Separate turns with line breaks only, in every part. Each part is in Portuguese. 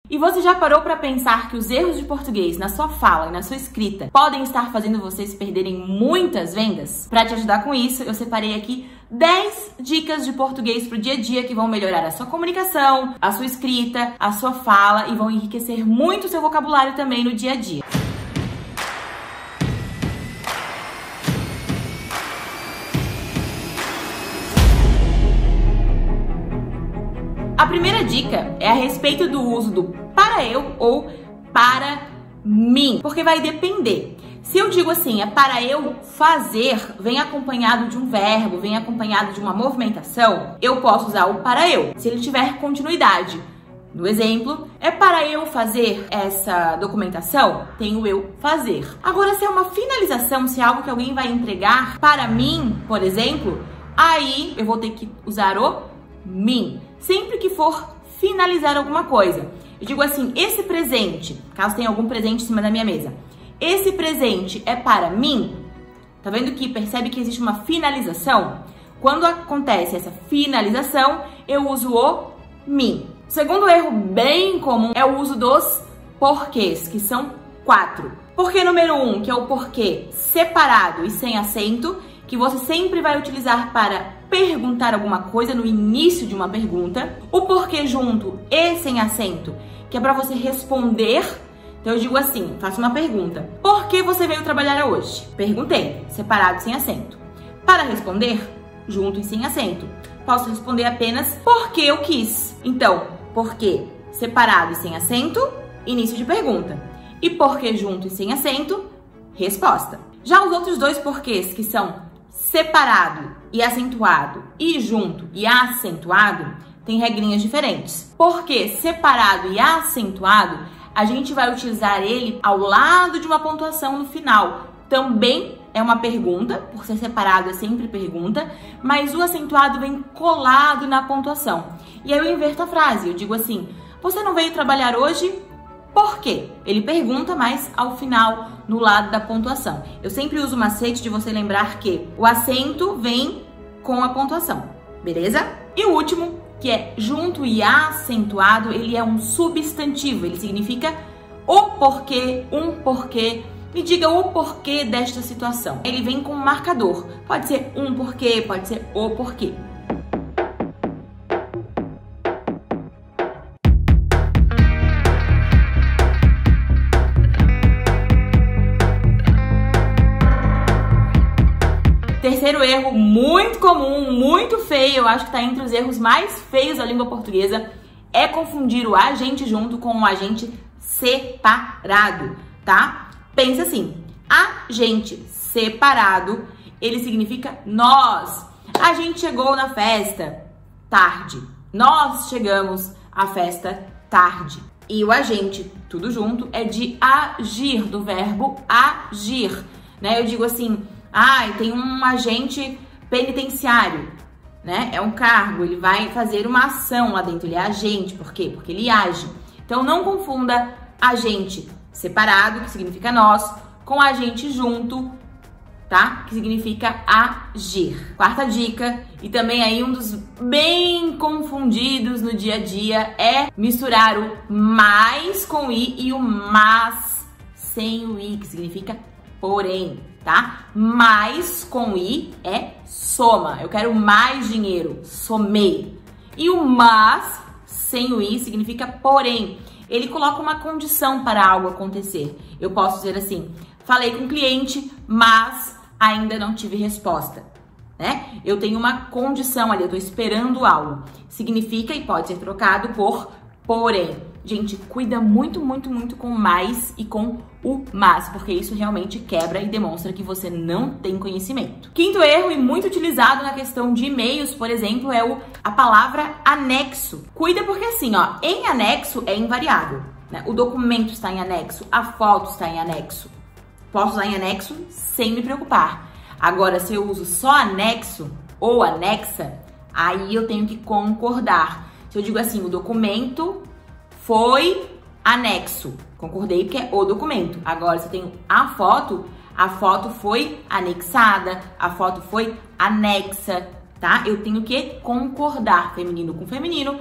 E você já parou para pensar que os erros de português na sua fala e na sua escrita podem estar fazendo vocês perderem muitas vendas? Para te ajudar com isso, eu separei aqui 10 dicas de português para o dia a dia que vão melhorar a sua comunicação, a sua escrita, a sua fala e vão enriquecer muito o seu vocabulário também no dia a dia. A primeira dica é a respeito do uso do para eu ou para mim, porque vai depender. Se eu digo assim, é para eu fazer, vem acompanhado de um verbo, vem acompanhado de uma movimentação, eu posso usar o para eu, se ele tiver continuidade. No exemplo, é para eu fazer essa documentação, tem o eu fazer. Agora, se é uma finalização, se é algo que alguém vai entregar para mim, por exemplo, aí eu vou ter que usar o mim. Sempre que for finalizar alguma coisa. Eu digo assim, esse presente, caso tenha algum presente em cima da minha mesa, esse presente é para mim? Tá vendo que percebe que existe uma finalização? Quando acontece essa finalização, eu uso o mim. Segundo erro bem comum é o uso dos porquês, que são 4. Porquê número 1, que é o porquê separado e sem acento, que você sempre vai utilizar para perguntar alguma coisa no início de uma pergunta. O porquê junto e sem acento, que é para você responder. Então eu digo assim, faço uma pergunta. Por que você veio trabalhar hoje? Perguntei, separado e sem acento. Para responder, junto e sem acento. Posso responder apenas porque eu quis. Então, porquê separado e sem acento, início de pergunta. E porquê junto e sem acento, resposta. Já os outros dois porquês, que são separado e acentuado e junto e acentuado, tem regrinhas diferentes. Porque separado e acentuado, a gente vai utilizar ele ao lado de uma pontuação no final. Também é uma pergunta, por ser separado é sempre pergunta, mas o acentuado vem colado na pontuação. E aí eu inverto a frase, eu digo assim, você não veio trabalhar hoje? Por quê? Ele pergunta, mas ao final, no lado da pontuação. Eu sempre uso o macete de você lembrar que o acento vem com a pontuação, beleza? E o último, que é junto e acentuado, ele é um substantivo, ele significa o porquê, um porquê. Me diga o porquê desta situação. Ele vem com um marcador, pode ser um porquê, pode ser o porquê. Terceiro erro muito comum, muito feio, eu acho que está entre os erros mais feios da língua portuguesa, é confundir o agente junto com o agente separado, tá? Pensa assim, agente separado, ele significa nós. A gente chegou na festa tarde, nós chegamos à festa tarde. E o agente, tudo junto, é de agir, do verbo agir, né? Eu digo assim, tem um agente penitenciário, né? É um cargo, ele vai fazer uma ação lá dentro, ele é agente, por quê? Porque ele age. Então não confunda agente separado, que significa nós, com agente junto, tá? Que significa agir. Quarta dica, e também aí um dos bem confundidos no dia a dia, é misturar o mais com i e o mas sem o i, que significa porém, tá? Mais com i é soma. Eu quero mais dinheiro, somei. E o mas sem o i significa porém. Ele coloca uma condição para algo acontecer. Eu posso dizer assim, falei com o cliente, mas ainda não tive resposta, né? Eu tenho uma condição ali, eu tô esperando algo. Significa e pode ser trocado por porém. Gente, cuida muito, muito, muito com mais e com o mas, porque isso realmente quebra e demonstra que você não tem conhecimento. Quinto erro, e muito utilizado na questão de e-mails, por exemplo, é a palavra anexo. Cuida porque assim, ó, em anexo é invariável, né? O documento está em anexo, a foto está em anexo. Posso usar em anexo sem me preocupar. Agora, se eu uso só anexo ou anexa, aí eu tenho que concordar. Se eu digo assim, o documento foi anexo, concordei porque é o documento. Agora, se eu tenho a foto foi anexada, a foto foi anexa, tá? Eu tenho que concordar, feminino com feminino,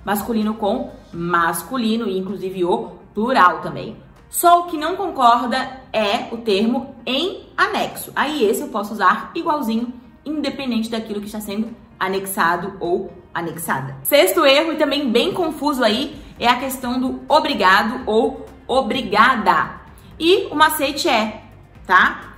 masculino com masculino e inclusive o plural também. Só o que não concorda é o termo em anexo. Aí esse eu posso usar igualzinho, independente daquilo que está sendo anexado ou anexada. Sexto erro, e também bem confuso aí, é a questão do obrigado ou obrigada. E o macete é, tá?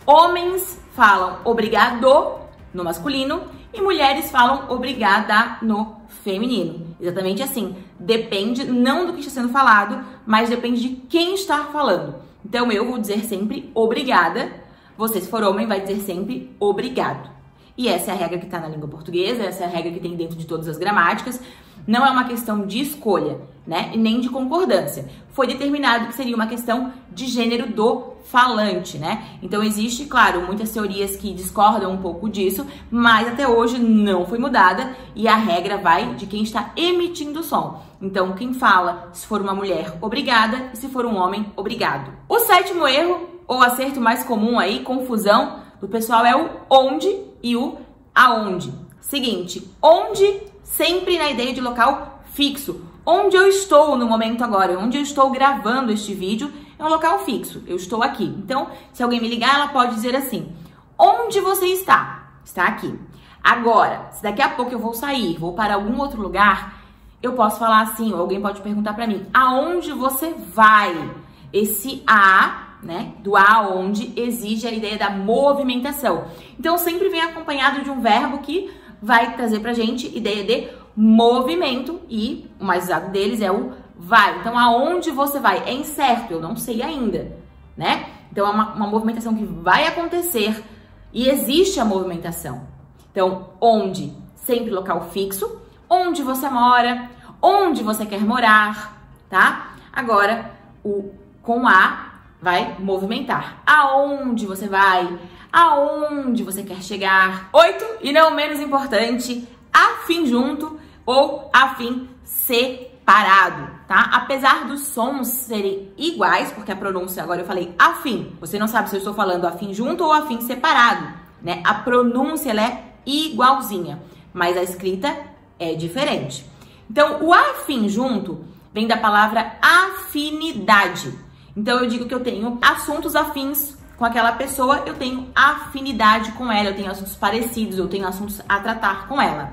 Homens falam obrigado no masculino e mulheres falam obrigada no feminino. Exatamente assim. Depende não do que está sendo falado, mas depende de quem está falando. Então eu vou dizer sempre obrigada. Você, se for homem, vai dizer sempre obrigado. E essa é a regra que está na língua portuguesa, essa é a regra que tem dentro de todas as gramáticas. Não é uma questão de escolha, né? E nem de concordância. Foi determinado que seria uma questão de gênero do falante, né? Então existe, claro, muitas teorias que discordam um pouco disso, mas até hoje não foi mudada e a regra vai de quem está emitindo o som. Então quem fala, se for uma mulher, obrigada, e se for um homem, obrigado. O sétimo erro, ou acerto mais comum aí, confusão do pessoal, é o onde e o aonde. Seguinte, onde sempre na ideia de local fixo. Onde eu estou no momento agora, onde eu estou gravando este vídeo, é um local fixo. Eu estou aqui. Então, se alguém me ligar, ela pode dizer assim: onde você está? Está aqui. Agora, se daqui a pouco eu vou sair, vou para algum outro lugar, eu posso falar assim, ou alguém pode perguntar para mim: aonde você vai? Esse a, né, do aonde exige a ideia da movimentação. Então, sempre vem acompanhado de um verbo que vai trazer pra gente ideia de movimento e o mais usado deles é o vai. Então, aonde você vai? É incerto, eu não sei ainda, né? Então, é uma movimentação que vai acontecer e existe a movimentação. Então, onde? Sempre local fixo. Onde você mora? Onde você quer morar, tá? Agora, o com a vai movimentar. Aonde você vai? Aonde você quer chegar? 8, e não menos importante, afim junto ou afim separado, tá? Apesar dos sons serem iguais, porque a pronúncia agora eu falei afim, você não sabe se eu estou falando afim junto ou afim separado, né? A pronúncia ela é igualzinha, mas a escrita é diferente. Então, o afim junto vem da palavra afinidade. Então, eu digo que eu tenho assuntos afins com aquela pessoa, eu tenho afinidade com ela, eu tenho assuntos parecidos, eu tenho assuntos a tratar com ela.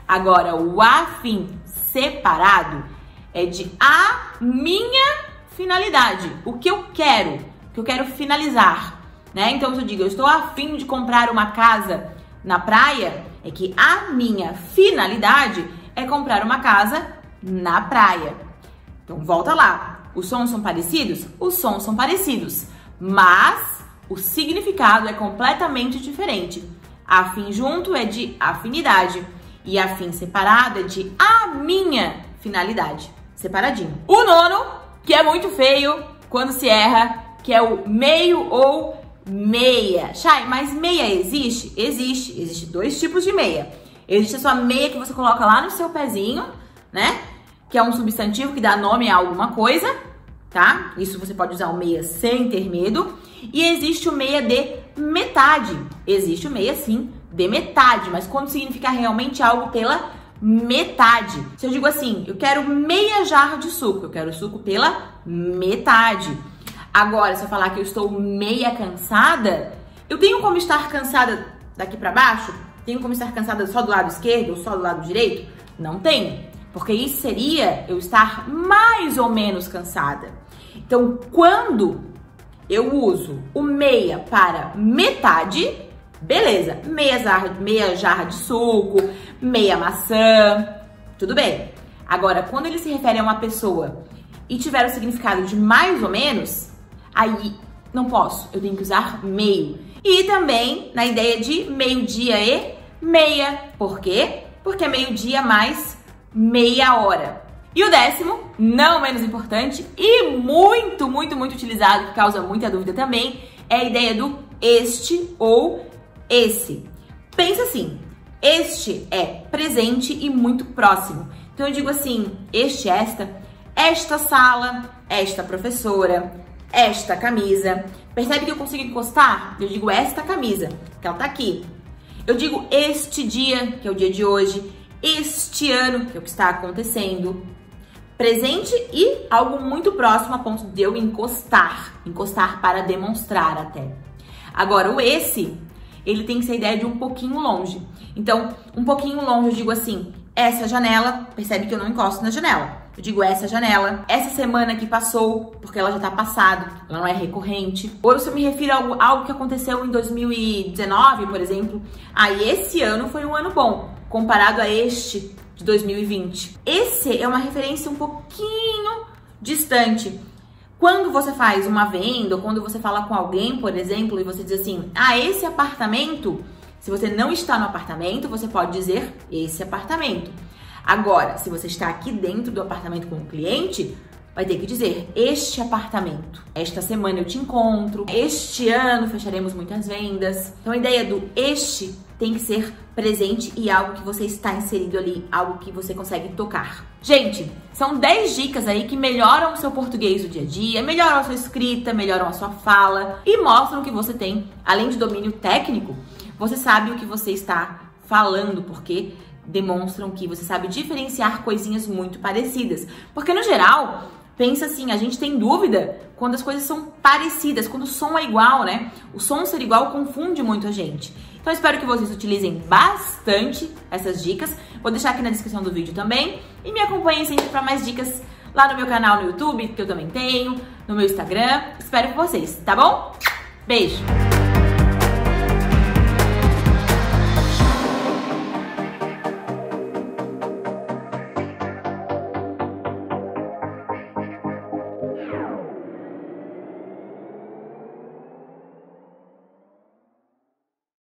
Agora, o afim separado é de a minha finalidade, o que eu quero finalizar, né? Então, se eu digo, eu estou afim de comprar uma casa na praia, é que a minha finalidade é comprar uma casa na praia. Então, volta lá. Os sons são parecidos? Os sons são parecidos, mas o significado é completamente diferente. Afim junto é de afinidade e afim separado é de a minha finalidade. Separadinho. O nono, que é muito feio quando se erra, que é o meio ou meia. Chay, mas meia existe? Existe. Existem dois tipos de meia. Existe a sua meia que você coloca lá no seu pezinho, né? Que é um substantivo que dá nome a alguma coisa, tá? Isso você pode usar o meia sem ter medo. E existe o meia de metade. Existe o meia, sim, de metade, mas quando significa realmente algo pela metade. Se eu digo assim, eu quero meia jarra de suco, eu quero suco pela metade. Agora, se eu falar que eu estou meia cansada, eu tenho como estar cansada daqui pra baixo? Tenho como estar cansada só do lado esquerdo ou só do lado direito? Não tenho. Porque isso seria eu estar mais ou menos cansada. Então, quando eu uso o meia para metade, beleza. Meia jarra de suco, meia maçã, tudo bem. Agora, quando ele se refere a uma pessoa e tiver o significado de mais ou menos, aí não posso. Eu tenho que usar meio. E também na ideia de meio-dia e meia. Por quê? Porque é meio-dia mais meia hora. E o 10º, não menos importante e muito utilizado, que causa muita dúvida também, é a ideia do este ou esse. Pensa assim, este é presente e muito próximo. Então eu digo assim, este, esta sala, esta professora, esta camisa. Percebe que eu consigo encostar? Eu digo esta camisa, que ela tá aqui. Eu digo este dia, que é o dia de hoje, este ano, que é o que está acontecendo, presente e algo muito próximo a ponto de eu encostar para demonstrar até. Agora, o esse, ele tem que ser a ideia de um pouquinho longe. Então, um pouquinho longe eu digo assim, essa janela, percebe que eu não encosto na janela. Eu digo essa janela, essa semana que passou, porque ela já tá passada, ela não é recorrente. Ou se eu me refiro a algo que aconteceu em 2019, por exemplo, aí esse ano foi um ano bom, comparado a este de 2020. Esse é uma referência um pouquinho distante. Quando você faz uma venda, ou quando você fala com alguém, por exemplo, e você diz assim, esse apartamento, se você não está no apartamento, você pode dizer esse apartamento. Agora, se você está aqui dentro do apartamento com o cliente, vai ter que dizer este apartamento. Esta semana eu te encontro, este ano fecharemos muitas vendas. Então a ideia do este tem que ser presente e algo que você está inserido ali, algo que você consegue tocar. Gente, são 10 dicas aí que melhoram o seu português do dia a dia, melhoram a sua escrita, melhoram a sua fala e mostram que você tem, além de domínio técnico, você sabe o que você está falando, porque demonstram que você sabe diferenciar coisinhas muito parecidas. Porque no geral, pensa assim, a gente tem dúvida quando as coisas são parecidas, quando o som é igual, né? O som ser igual confunde muito a gente. Então, espero que vocês utilizem bastante essas dicas. Vou deixar aqui na descrição do vídeo também. E me acompanhem sempre para mais dicas lá no meu canal no YouTube, que eu também tenho, no meu Instagram. Espero por vocês, tá bom? Beijo!